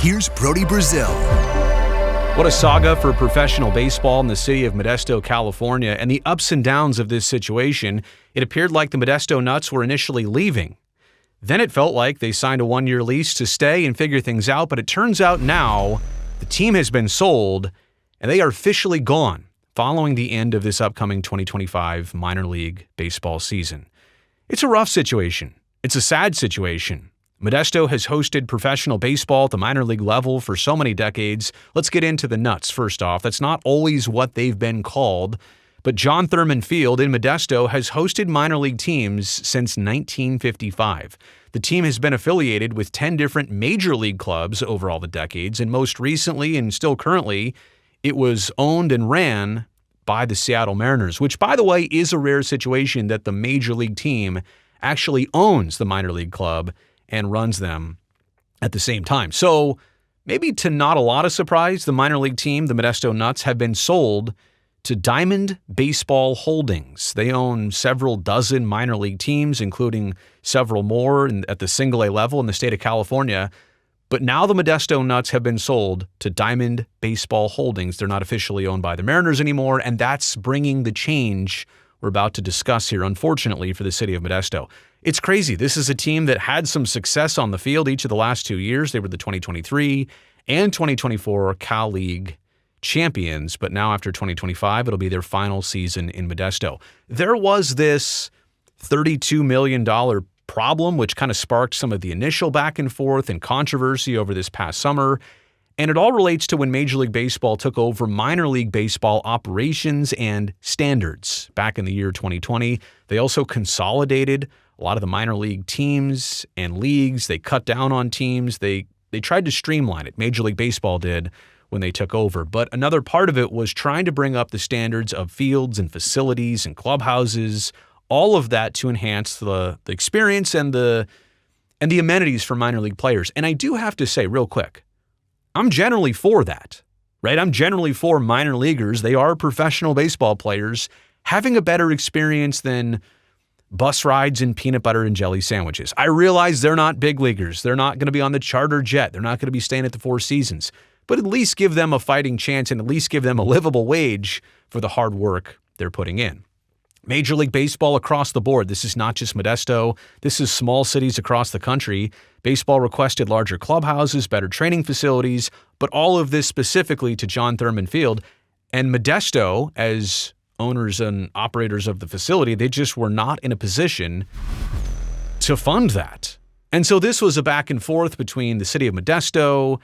here's Brody Brazil. What a saga for professional baseball in the city of Modesto, California, and the ups and downs of this situation. It appeared like the Modesto Nuts were initially leaving. Then it felt like they signed a one-year lease to stay and figure things out, but it turns out now the team has been sold and they are officially gone following the end of this upcoming 2025 minor league baseball season. It's a rough situation. It's a sad situation. Modesto has hosted professional baseball at the minor league level for so many decades. Let's get into the Nuts first off. That's not always what they've been called, but John Thurman Field in Modesto has hosted minor league teams since 1955. The team has been affiliated with 10 different major league clubs over all the decades, and most recently and still currently, it was owned and ran by the Seattle Mariners, which, by the way, is a rare situation that the major league team actually owns the minor league club and runs them at the same time. So maybe to not a lot of surprise, the minor league team, the Modesto Nuts, have been sold to Diamond Baseball Holdings. They own several dozen minor league teams, including several more at the single-A level in the state of California. But now the Modesto Nuts have been sold to Diamond Baseball Holdings. They're not officially owned by the Mariners anymore, and that's bringing the change we're about to discuss here, unfortunately, for the city of Modesto. It's crazy. This is a team that had some success on the field each of the last 2 years. They were the 2023 and 2024 Cal League champions, but now after 2025, it'll be their final season in Modesto. There was this $32 million problem, which kind of sparked some of the initial back and forth and controversy over this past summer. And it all relates to when Major League Baseball took over minor league baseball operations and standards back in the year 2020. They also consolidated a lot of the minor league teams and leagues. They cut down on teams. They tried to streamline it. Major League Baseball did when they took over. But another part of it was trying to bring up the standards of fields and facilities and clubhouses, all of that to enhance the experience and the amenities for minor league players. And I do have to say real quick, I'm generally for that, right? I'm generally for minor leaguers. They are professional baseball players having a better experience than bus rides and peanut butter and jelly sandwiches. I realize they're not big leaguers. They're not going to be on the charter jet. They're not going to be staying at the Four Seasons. But at least give them a fighting chance and at least give them a livable wage for the hard work they're putting in. Major League Baseball across the board. This is not just Modesto. This is small cities across the country. Baseball requested larger clubhouses, better training facilities, but all of this specifically to John Thurman Field. And Modesto, as owners and operators of the facility, they just were not in a position to fund that. And so this was a back and forth between the city of Modesto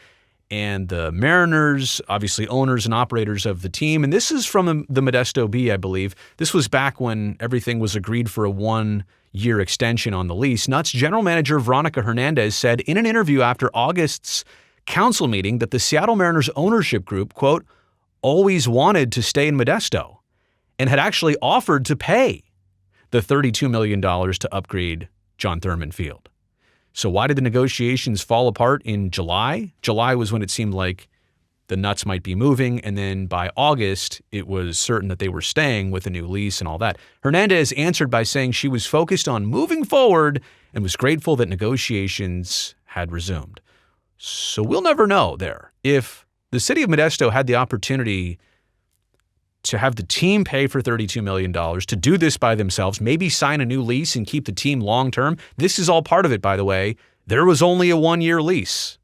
and the Mariners, obviously owners and operators of the team. And this is from the Modesto Bee, I believe. This was back when everything was agreed for a one-year extension on the lease. Nuts general manager Veronica Hernandez said in an interview after August's council meeting that the Seattle Mariners ownership group, quote, always wanted to stay in Modesto and had actually offered to pay the $32 million to upgrade John Thurman Field. So why did the negotiations fall apart in July? July was when it seemed like the Nuts might be moving, and then by August, it was certain that they were staying with a new lease and all that. Hernandez answered by saying she was focused on moving forward and was grateful that negotiations had resumed. So we'll never know there. If the city of Modesto had the opportunity to have the team pay for $32 million, to do this by themselves, maybe sign a new lease and keep the team long-term. This is all part of it, by the way. There was only a one-year lease.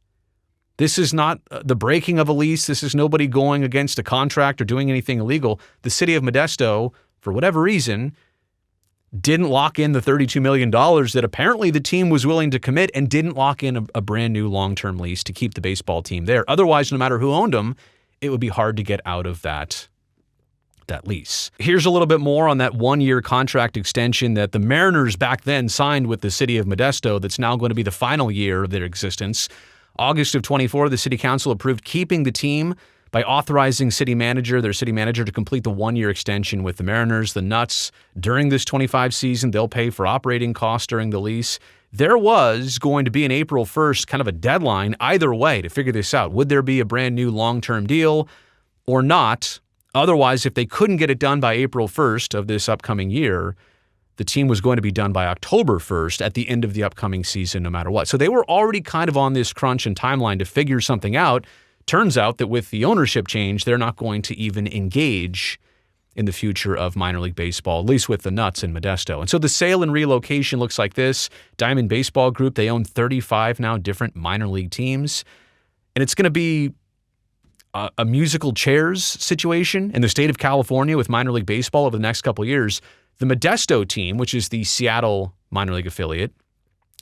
This is not the breaking of a lease. This is nobody going against a contract or doing anything illegal. The city of Modesto, for whatever reason, didn't lock in the $32 million that apparently the team was willing to commit and didn't lock in a brand new long-term lease to keep the baseball team there. Otherwise, no matter who owned them, it would be hard to get out of that lease. Here's a little bit more on that one-year contract extension that the Mariners back then signed with the city of Modesto that's now going to be the final year of their existence. August of 24, the city council approved keeping the team by authorizing their city manager to complete the one-year extension with the Mariners. The Nuts, during this 25 season, they'll pay for operating costs during the lease. There was going to be an April 1st kind of a deadline either way to figure this out. Would there be a brand new long-term deal or not? Otherwise, if they couldn't get it done by April 1st of this upcoming year, the team was going to be done by October 1st at the end of the upcoming season, no matter what. So they were already kind of on this crunch and timeline to figure something out. Turns out that with the ownership change, they're not going to even engage in the future of minor league baseball, at least with the Nuts in Modesto. And so the sale and relocation looks like this. Diamond Baseball Group, they own 35 now different minor league teams. And it's going to be a musical chairs situation in the state of California with minor league baseball over the next couple of years. The Modesto team, which is the Seattle minor league affiliate,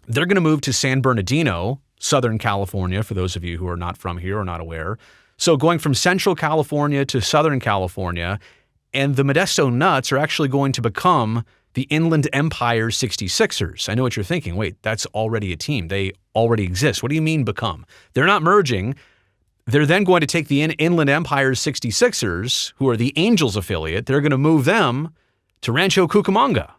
they're going to move to San Bernardino, Southern California, for those of you who are not from here or not aware. So going from Central California to Southern California, and the Modesto Nuts are actually going to become the Inland Empire 66ers. I know what you're thinking. Wait, that's already a team. They already exist. What do you mean become? They're not merging. They're then going to take the Inland Empire 66ers, who are the Angels affiliate. They're going to move them to Rancho Cucamonga.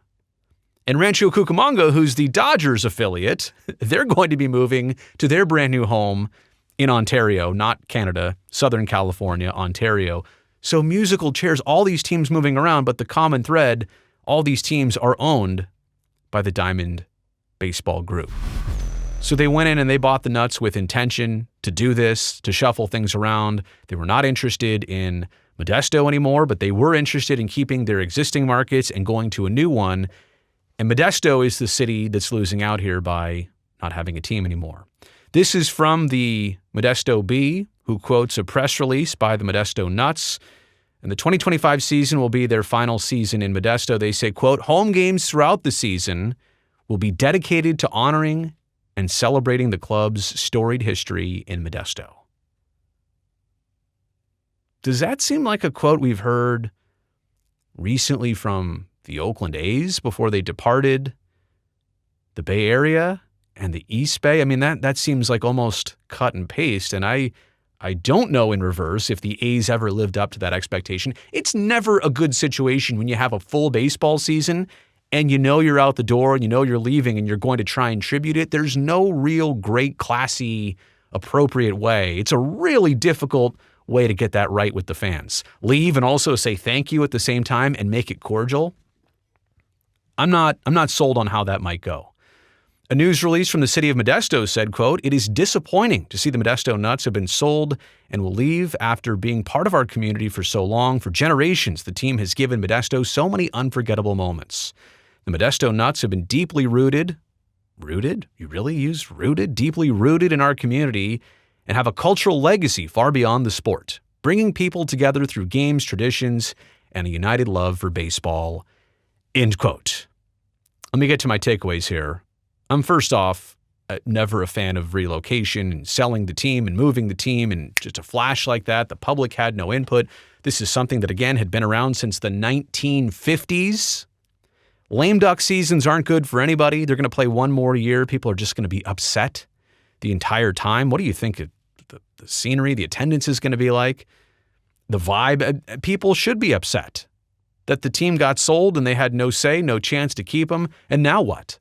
And Rancho Cucamonga, who's the Dodgers affiliate, they're going to be moving to their brand new home in Ontario, not Canada, Southern California, Ontario. So musical chairs, all these teams moving around, but the common thread, all these teams are owned by the Diamond Baseball Group. So they went in and they bought the Nuts with intention to do this, to shuffle things around. They were not interested in Modesto anymore, but they were interested in keeping their existing markets and going to a new one. And Modesto is the city that's losing out here by not having a team anymore. This is from the Modesto Bee, who quotes a press release by the Modesto Nuts. And the 2025 season will be their final season in Modesto. They say, quote, home games throughout the season will be dedicated to honoring and celebrating the club's storied history in Modesto. Does that seem like a quote we've heard recently from the Oakland A's before they departed the Bay Area and the East Bay? I mean, that seems like almost cut and paste, and I don't know in reverse if the A's ever lived up to that expectation. It's never a good situation when you have a full baseball season and you know you're out the door and you know you're leaving and you're going to try and tribute it. There's no real great, classy, appropriate way. It's a really difficult way to get that right with the fans. Leave and also say thank you at the same time and make it cordial. I'm not sold on how that might go. A news release from the City of Modesto said, quote, it is disappointing to see the Modesto Nuts have been sold and will leave after being part of our community for so long. For generations, the team has given Modesto so many unforgettable moments. The Modesto Nuts have been deeply rooted? You really use rooted? Deeply rooted in our community and have a cultural legacy far beyond the sport, bringing people together through games, traditions, and a united love for baseball, end quote. Let me get to my takeaways here. I'm first off, never a fan of relocation and selling the team and moving the team and just a flash like that. The public had no input. This is something that, again, had been around since the 1950s. Lame duck seasons aren't good for anybody. They're going to play one more year. People are just going to be upset the entire time. What do you think the scenery, the attendance is going to be like? The vibe? People should be upset that the team got sold and they had no say, no chance to keep them. And now what?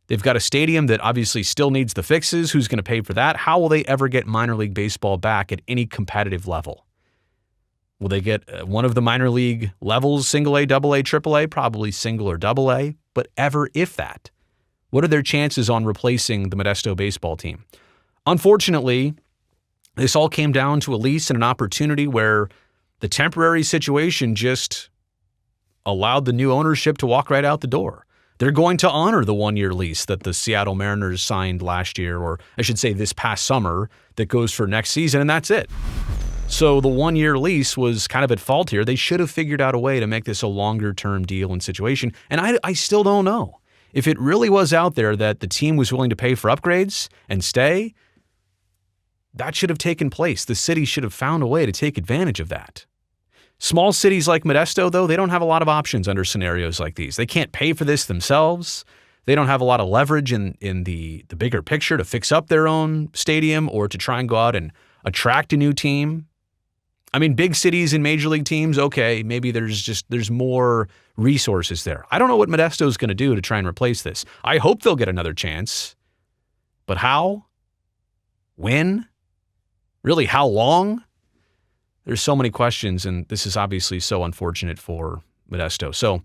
They've got a stadium that obviously still needs the fixes. Who's going to pay for that? How will they ever get minor league baseball back at any competitive level? Will they get one of the minor league levels, single A, double A, triple A? Probably single or double A, but ever if that. What are their chances on replacing the Modesto baseball team? Unfortunately, this all came down to a lease and an opportunity where the temporary situation just allowed the new ownership to walk right out the door. They're going to honor the one-year lease that the Seattle Mariners signed last year, or I should say this past summer, that goes for next season, and that's it. So the one-year lease was kind of at fault here. They should have figured out a way to make this a longer-term deal and situation, and I still don't know. If it really was out there that the team was willing to pay for upgrades and stay, that should have taken place. The city should have found a way to take advantage of that. Small cities like Modesto, though, they don't have a lot of options under scenarios like these. They can't pay for this themselves. They don't have a lot of leverage in the bigger picture to fix up their own stadium or to try and go out and attract a new team. I mean, big cities and major league teams, okay, maybe there's more resources there. I don't know what Modesto is going to do to try and replace this. I hope they'll get another chance. But how? When? Really, how long? There's so many questions, and this is obviously so unfortunate for Modesto. So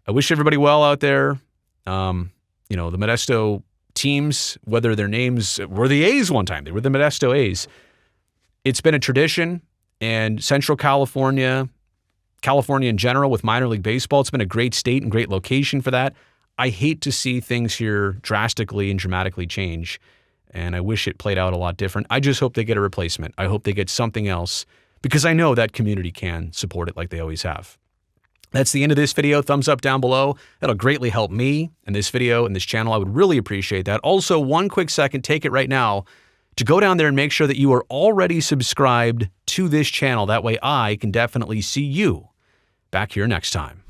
I wish everybody well out there. The Modesto teams, whether their names were the A's one time, they were the Modesto A's. It's been a tradition, and Central California in general with minor league baseball, it's been a great state and great location for that. I hate to see things here drastically and dramatically change, and I wish it played out a lot different. I just hope they get a replacement. I hope they get something else, because I know that community can support it like they always have. That's the end of this video. Thumbs up down below. That'll greatly help me and this video and this channel. I would really appreciate that. Also, one quick second, take it right now to go down there and make sure that you are already subscribed to this channel. That way I can definitely see you back here next time.